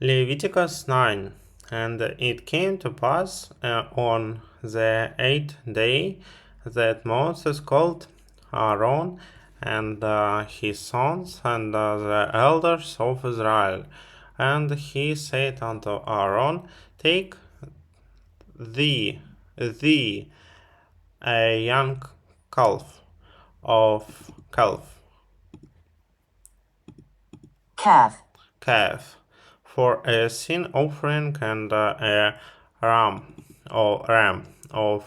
Leviticus 9. And it came to pass on the 8th day that Moses called Aaron and his sons and the elders of Israel. And he said unto Aaron, Take thee a young calf of calf for a sin offering, and a ram of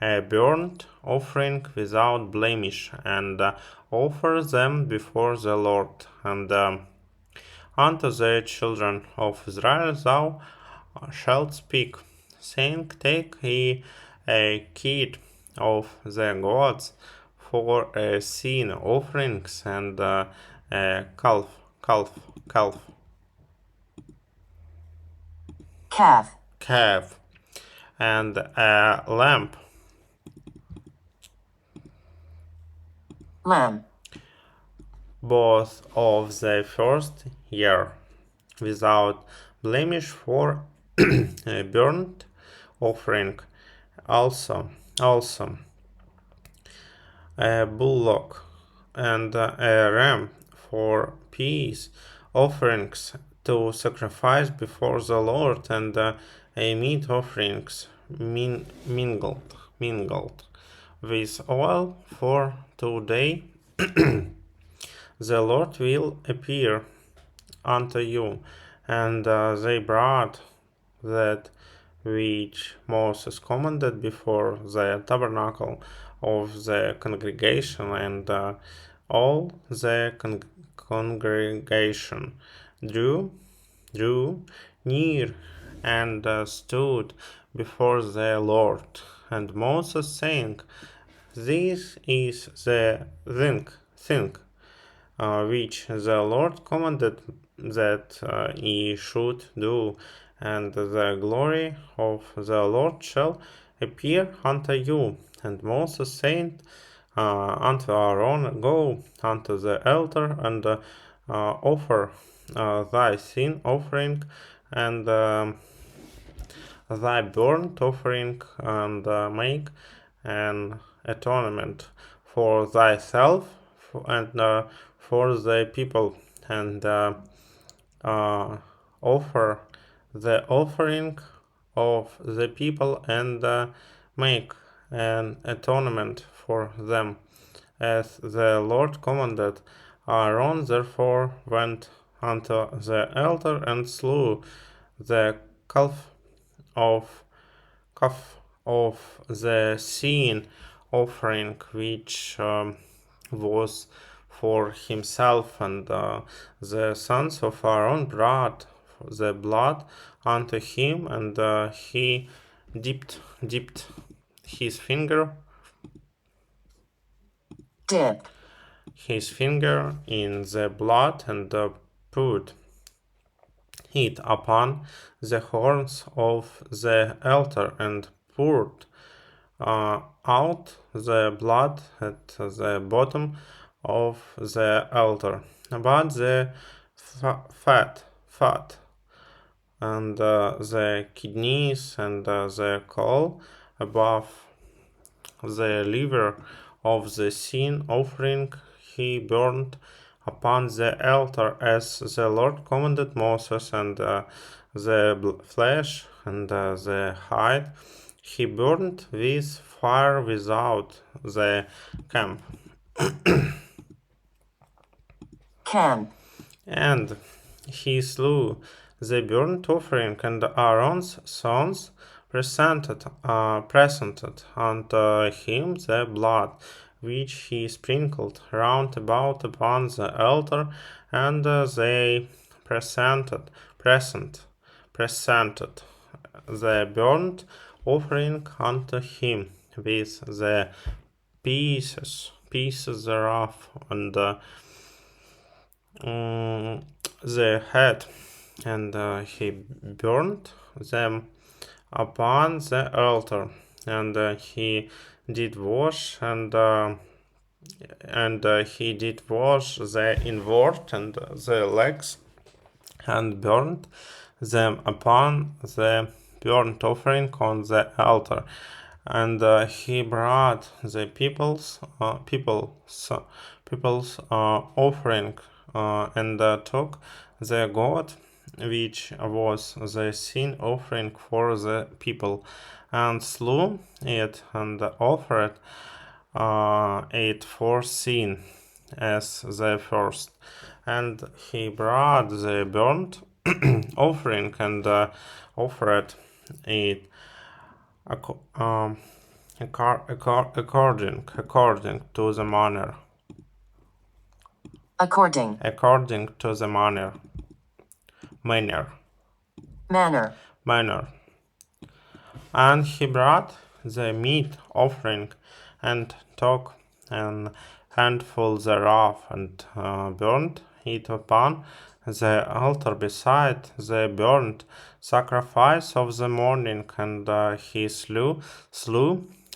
a burnt offering without blemish, and offer them before the Lord. And unto the children of Israel thou shalt speak, saying, Take ye a kid of the gods for a sin offerings, and a calf, calf, and a lamb, both of the first year, without blemish, for a burnt offering. Also a bullock and a ram for peace offerings to sacrifice before the Lord, and a meat offerings mingled with oil for today. The Lord will appear unto you, and they brought that which Moses commanded before the tabernacle of the congregation, and all the congregation drew near and stood before the Lord. And Moses saying, This is the thing which the Lord commanded that ye should do, and the glory of the Lord shall appear unto you. And Moses said unto Aaron, Go unto the altar, and offer thy sin offering, and thy burnt offering, and make an atonement for thyself and for the people, and offer the offering of the people, and make an atonement for them, as the Lord commanded. Aaron therefore went unto the altar, and slew the calf of the sin offering, which was for himself, and the sons of Aaron brought the blood unto him, and he dipped his finger in the blood, and put it upon the horns of the altar, and poured out the blood at the bottom of the altar. But the fat and the kidneys, and the caul above the liver of the sin offering he burned upon the altar, as the Lord commanded Moses, and the flesh and the hide he burned with fire without the camp. And he slew the burnt offering, and Aaron's sons presented unto him the blood which he sprinkled round about upon the altar, and they presented the burnt offering unto him with the pieces thereof, and the head, and he burnt them upon the altar, and he did wash, and he did wash the inward and the legs and burnt them upon the burnt offering on the altar. And he brought the people's offering and took the goat which was the sin offering for the people, and slew it and offered it for sin as the first. And he brought the burnt offering and offered it according to the manner. According to the manner. And he brought the meat offering and took an handful thereof and burnt it upon the altar beside the burnt sacrifice of the morning. And he slew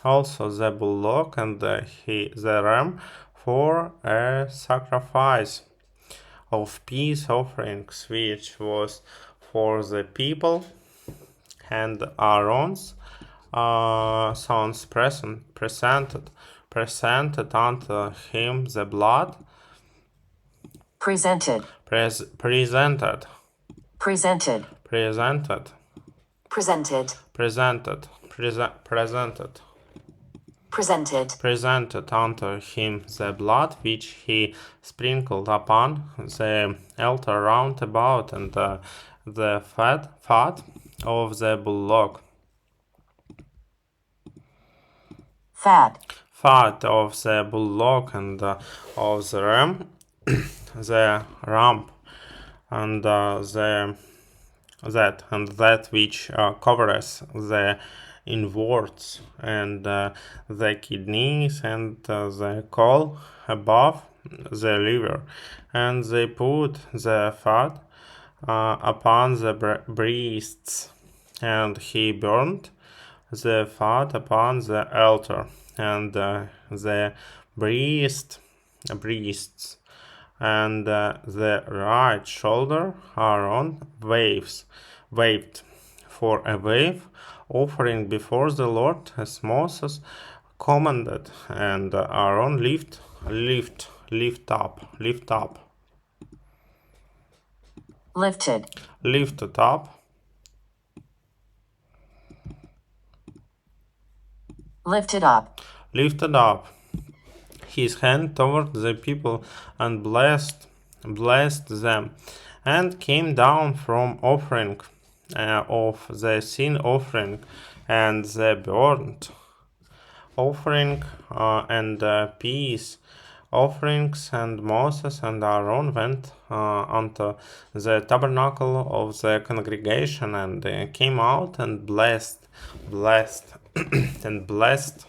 also the bullock and the ram for a sacrifice of peace offerings, which was for the people. And Aaron's sons presented unto him the blood. Presented. Presented unto him the blood which he sprinkled upon the altar round about, and the fat of the bullock. Fat of the bullock and of the ram, the rump, and that which covers the inwards, and the kidneys, and the caul above the liver. And they put the fat upon the breasts, and he burnt the fat upon the altar, and the breasts, and the right shoulder Aaron waved for a wave offering before the Lord, as Moses commanded. And Aaron lift up. Lifted up his hand toward the people, and blessed them, and came down from offering of the sin offering and the burnt offering and peace offerings. And Moses and Aaron went unto the tabernacle of the congregation, and came out and blessed and blessed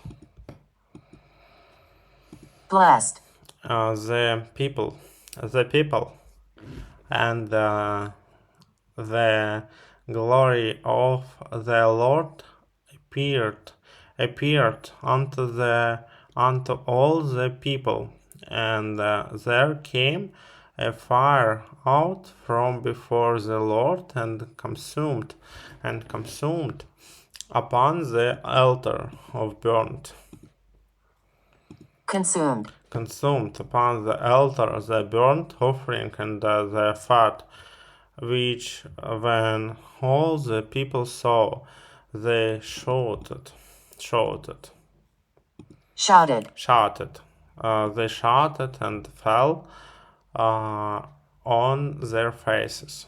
the people, and the glory of the Lord appeared unto all the people. And there came a fire out from before the Lord, and consumed upon the altar of burnt. Consumed upon the altar the burnt offering and the fat, which when all the people saw, they shouted. They shouted and fell on their faces.